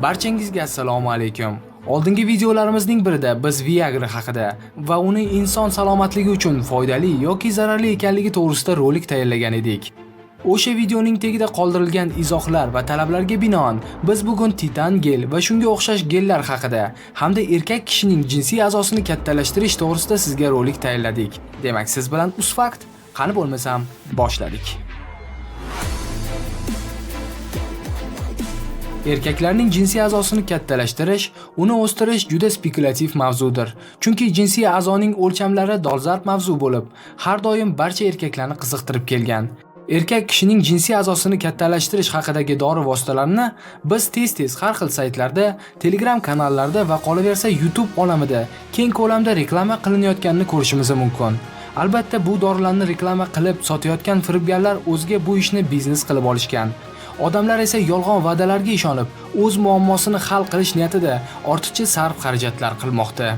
Barchangizga assalomu alaykum. Oldingi videolarimizning birida biz Viagra haqida va uni inson salomatligi uchun foydali yoki zararli ekanligi to'g'risida rolik tayyorlagan edik. O'sha videoning tagida qoldirilgan izohlar va talablarga binoan biz bugun Titan gel va shunga o'xshash gellar haqida hamda erkak kishining jinsiy a'zosini kattalashtirish to'g'risida sizga rolik tayyorladik. Demak, siz bilan Usfakt, qani bo'lmasam boshladik. Erkaklarning jinsiy a'zosini kattalashtirish, uni o'stirish juda spekulativ mavzudir. Chunki jinsiy a'zoning o'lchamlari dolzarb mavzu bo'lib, har doim barcha erkaklarni qiziqtirib kelgan. Erkak kishining jinsiy a'zosini kattalashtirish haqidagi dori vositalarini biz tez-tez har xil saytlarda, Telegram kanallarda va qolaversa YouTube olamida keng ko'lamda reklama qilinayotganini ko'rishimiz mumkin. Albatta, bu dorilarni reklama qilib sotayotgan firibgarlar o'ziga bu ishni biznes qilib olishgan. Odamlar esa yolg'on va'dalarga ishonib, o'z muammosini hal qilish niyatida ortiqcha sarf-xarajatlar qilmoqda.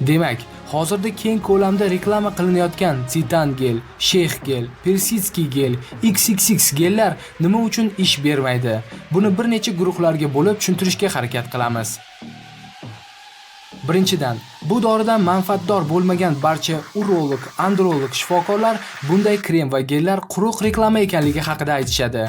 Demak, hozirda keng ko'lamda reklama qilinayotgan Titan gel, Sheikh gel, Persidskiy gel, XXX gellar nima uchun ish bermaydi? Buni bir necha guruhlarga bo'lib tushuntirishga harakat qilamiz. Birinchidan, bu doridan manfaatdor bo'lmagan barcha urolog, androlog shifokorlar bunday krem va gellar quruq reklama ekanligi haqida aytishadi.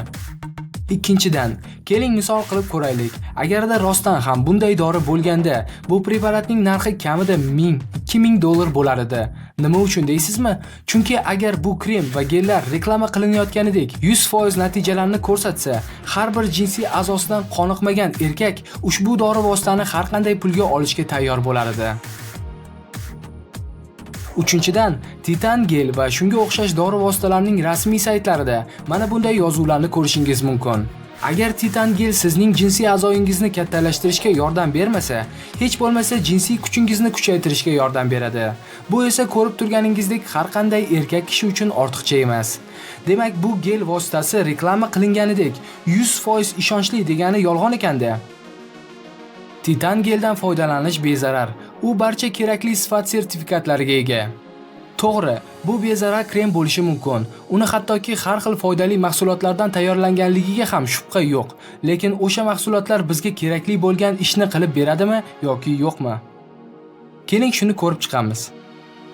Ikkinchidan, keling misol qilib ko'raylik. Agarda rostdan ham bunday dori bo'lganda, bu preparatning narxi kamida 1000-2000 dollar bo'lar edi. Nima uchun deysizmi? Chunki agar bu krem va gellar reklama qilinayotganidek 100% natijalarni ko'rsatsa, har bir jinsiy a'zosidan qoniqmagan erkak ushbu dori vositani har qanday pulga olishga tayyor bo'lar edi. Uchinchidan, Titan gel va shunga o'xshash dori vositalarining rasmiy saytlarida mana bunday yozuvlarni ko'rishingiz mumkin. Agar Titan gel sizning jinsiy a'zoyingizni kattalashtirishga yordam bermasa, hech bo'lmasa jinsiy kuchingizni kuchaytirishga yordam beradi. Bu esa ko'rib turganingizdek har qanday erkak kishi uchun ortiqcha emas. Demak, bu gel vositasi reklama qilinganidek 100% ishonchli degani yolg'on ekanda. Titan geldan foydalanish bezarar. U barcha kerakli sifat sertifikatlariga ega. To'g'ri, bu bezarar krem bo'lishi mumkin. Uni hattoki har xil foydali mahsulotlardan tayyorlanganligiga ham shubha yo'q. Lekin o'sha mahsulotlar bizga kerakli bo'lgan ishni qilib beradimi yoki yo'qmi? Keling shuni ko'rib chiqamiz.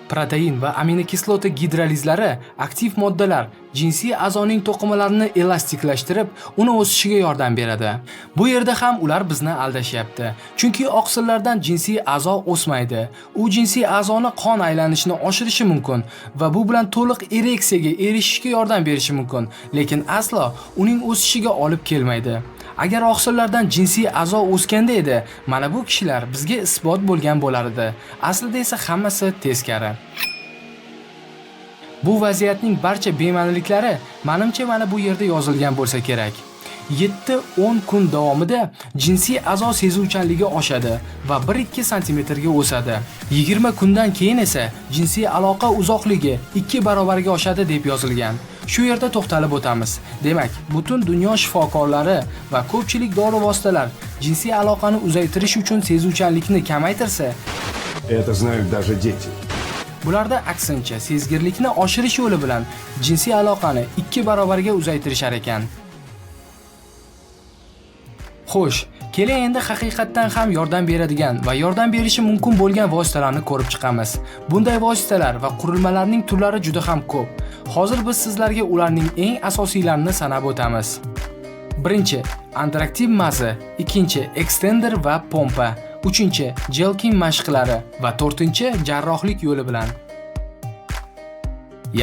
Protein va aminokislota gidrolizlari aktiv moddalar jinsiy a'zoning to'qimalarini elastiklashtirib, uni o'sishiga yordam beradi. Bu yerda ham ular bizni aldashyapti. Chunki oqsillardan jinsiy a'zo o'smaydi. U jinsiy a'zoni qon aylanishini oshirishi mumkin va bu bilan to'liq ereksiyaga erishishga yordam berishi mumkin, lekin aslo uning o'sishiga olib kelmaydi. Agar oqsillardan jinsiy a'zo o'sganda edi, mana bu kishilar bizga isbot bo'lgan bo'lar edi. Aslida esa hammasi teskari. Bu vaziyatning barcha bema'niliklari menimcha mana bu yerda yozilgan bo'lsa kerak. 7-10 kun davomida jinsiy a'zo sezuvchanligi oshadi va 1-2 sm ga o'sadi. 20 kundan keyin esa jinsiy aloqa uzoqligi 2 barobarga oshadi deb yozilgan. Shu yerda to'xtalib o'tamiz. Demak, butun dunyo shifokorlari va ko'pchilik dori vositalar jinsiy aloqani uzaytirish uchun sezuvchanlikni kamaytirsa, это знают даже дети. Bularda aksincha sezgirlikni oshirish yo'li bilan jinsiy aloqani 2 barobarga uzaytirishar ekan. Xo'sh, keling endi haqiqatdan ham yordam beradigan va yordam berishi mumkin bo'lgan vositalarni ko'rib chiqamiz. Bunday vositalar va qurilmalarning turlari juda ham ko'p. Hozir biz sizlarga ularning eng asosiylarini sanab o'tamiz. Birinchi, interaktiv maza, ikkinchi, extender va pompa, uchinchi, jelkin mashqlari va to'rtinchi, jarrohlik yo'li bilan.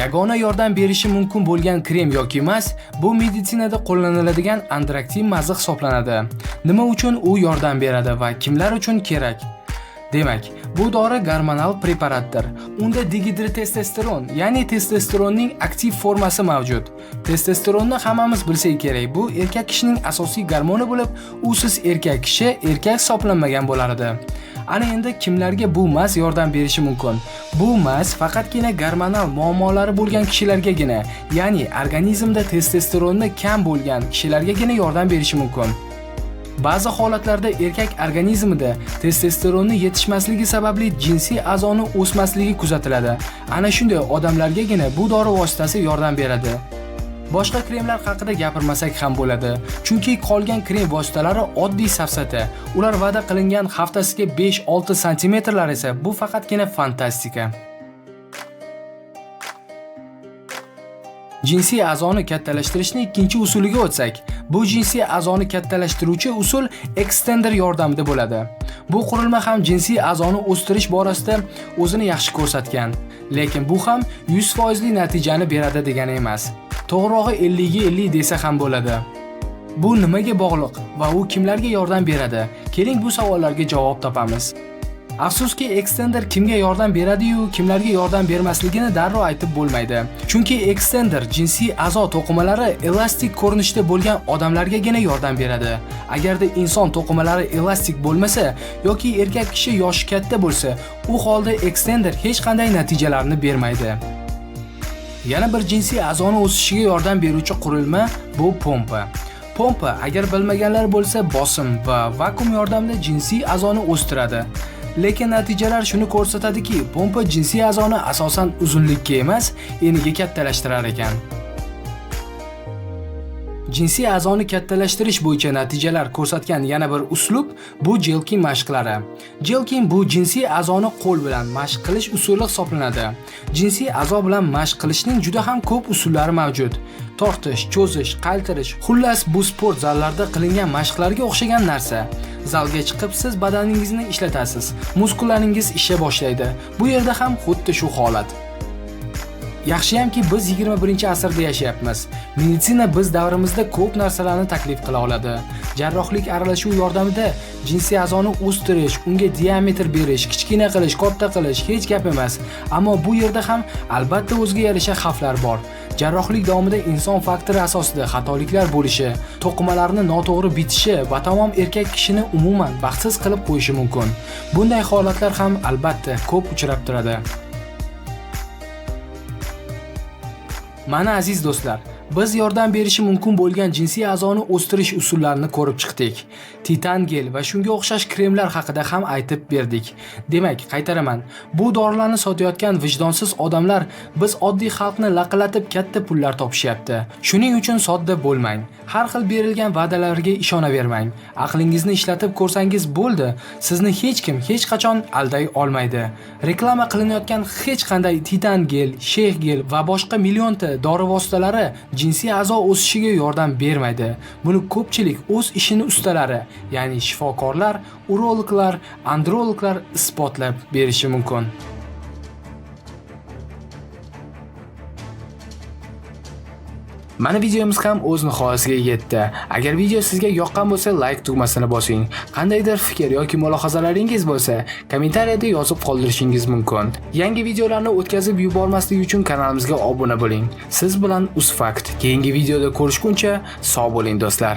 Yagona yordam berishi mumkin bo'lgan krem yoki mas bu meditsinada qo'llaniladigan interaktiv maza hisoblanadi. Nima uchun u yordam beradi va kimlar uchun kerak? Demak, bu dori gormonal preparatdir. Unda dihidrotestosteron, ya'ni testosteronning aktiv formasi mavjud. Testosteronni hammamiz bilsak kerak. Bu erkak kishining asosiy gormoni bo'lib, usiz erkak kishi erkak hisoblanmagan bo'lar edi. Ana endi kimlarga bu mas yordam berishi mumkin? Bu mas faqatgina gormonal muammolari bo'lgan kishilargagina, ya'ni organizmda testosteronni kam bo'lgan kishilargagina yordam berishi mumkin. Ba'zi holatlarda erkak organizmida testosteronni yetishmasligi sababli jinsiy a'zoni o'smasligi kuzatiladi. Ana shunday odamlargagina bu dori vositasi yordam beradi. Boshqa kremlar haqida gapirmasak ham bo'ladi. Chunki qolgan krem vositalari oddiy safsata. Ular va'da qilingan haftasiga 5-6 santimetrlar esa bu faqatgina fantastika. Jinsiy a'zoni kattalashtirishning ikkinchi usuliga o'tsak, bu jinsiy a'zoni kattalashtiruvchi usul extender yordamida bo'ladi. Bu qurilma ham jinsiy a'zoni o'stirish borasida o'zini yaxshi ko'rsatgan, lekin bu ham 100% natijani beradi degani emas. To'g'rirog'i 50 ga 50 desa ham bo'ladi. Bu nimaga bog'liq va u kimlarga yordam beradi? Keling bu savollarga javob topamiz. Afsuski, extender kimga yordam beradi-yu, kimlarga yordam bermasligini darrov aytib bo'lmaydi. Chunki extender jinsiy a'zo to'qimalari elastik ko'rinishda bo'lgan odamlargagina yordam beradi. Agarda inson to'qimalari elastik bo'lmasa yoki erkak kishi yoshi katta bo'lsa, u holda extender hech qanday natijalarni bermaydi. Yana bir jinsiy a'zoni o'sishiga yordam beruvchi qurilma bu pompa. Pompa, agar bilmaganlar bo'lsa, bosim va vakuum yordamida jinsiy a'zoni o'stiradi. Lekin natijalar shuni ko'rsatadiki, pompa jinsiy a'zoni asosan uzunlikka emas, eniga kattalashtirar ekan. Jinsiy a'zoni kattalashtirish bo'yicha natijalar ko'rsatgan yana bir uslub bu jelkin mashqlari. Jelkin bu jinsiy a'zoni qo'l bilan mashq qilish usuli hisoblanadi. Jinsiy a'zo bilan mashq qilishning juda ham ko'p usullari mavjud. Tortish, cho'zish, qaltirish, xullas bu sport zallarida qilingan mashqlarga o'xshagan narsa. Zalga chiqib siz badaningizni ishlatasiz, muskularingiz isha boshlaydi. Bu yerda ham xuddi shu holat. Yaxshiyamki biz 21-asrda yashayapmiz. Meditsina biz davrimizda ko'p narsalarni taklif qila oladi. Jarrohlik aralashuv yordamida jinsiy a'zoni o'stirish, unga diametr berish, kichkina qilish, katta qilish hech gap emas. Ammo bu yerda ham albatta o'ziga yarasha xavflar bor. Jarrohlik davomida inson faktori asosida xatoliklar bo'lishi, to'qimalarni noto'g'ri bitishi va tamom erkak kishini umuman baxtsiz qilib qo'yishi mumkin. Bunday holatlar ham albatta ko'p uchrab turadi. Mana aziz do'stlar, biz yordam berishi mumkin bo'lgan jinsiy a'zoni o'stirish usullarini ko'rib chiqdik. Titan gel va shunga o'xshash kremlar haqida ham aytib berdik. Demak, qaytaraman. Bu dorilarni sotayotgan vijdonsiz odamlar biz oddiy xalqni laqillatib katta pullar topishyapti. Shuning uchun sodda bo'lmang. Har xil berilgan va'dalarga ishonavermang. Aqlingizni ishlatib ko'rsangiz bo'ldi. Sizni hech kim hech qachon alday olmaydi. Reklama qilinayotgan hech qanday Titan gel, Sheikh gel va boshqa millionta dori vositalari jinsiy a'zo o'sishiga yordam bermaydi. Buni ko'pchilik o'z ishini ustalari, ya'ni shifokorlar, urologlar, androloglar isbotlab berishi mumkin. Mana videomiz ham o'z nihoyasiga yetdi. Agar video sizga yoqqan bo'lsa, like tugmasini bosing. Qandaydir fikr yoki mulohazalaringiz bo'lsa, kommentariyada yozib qoldirishingiz mumkin. Yangi videolarni o'tkazib yubormaslik uchun kanalimizga obuna bo'ling. Siz bilan UzFakt. Keyingi videoda ko'rishguncha sog' bo'ling do'stlar.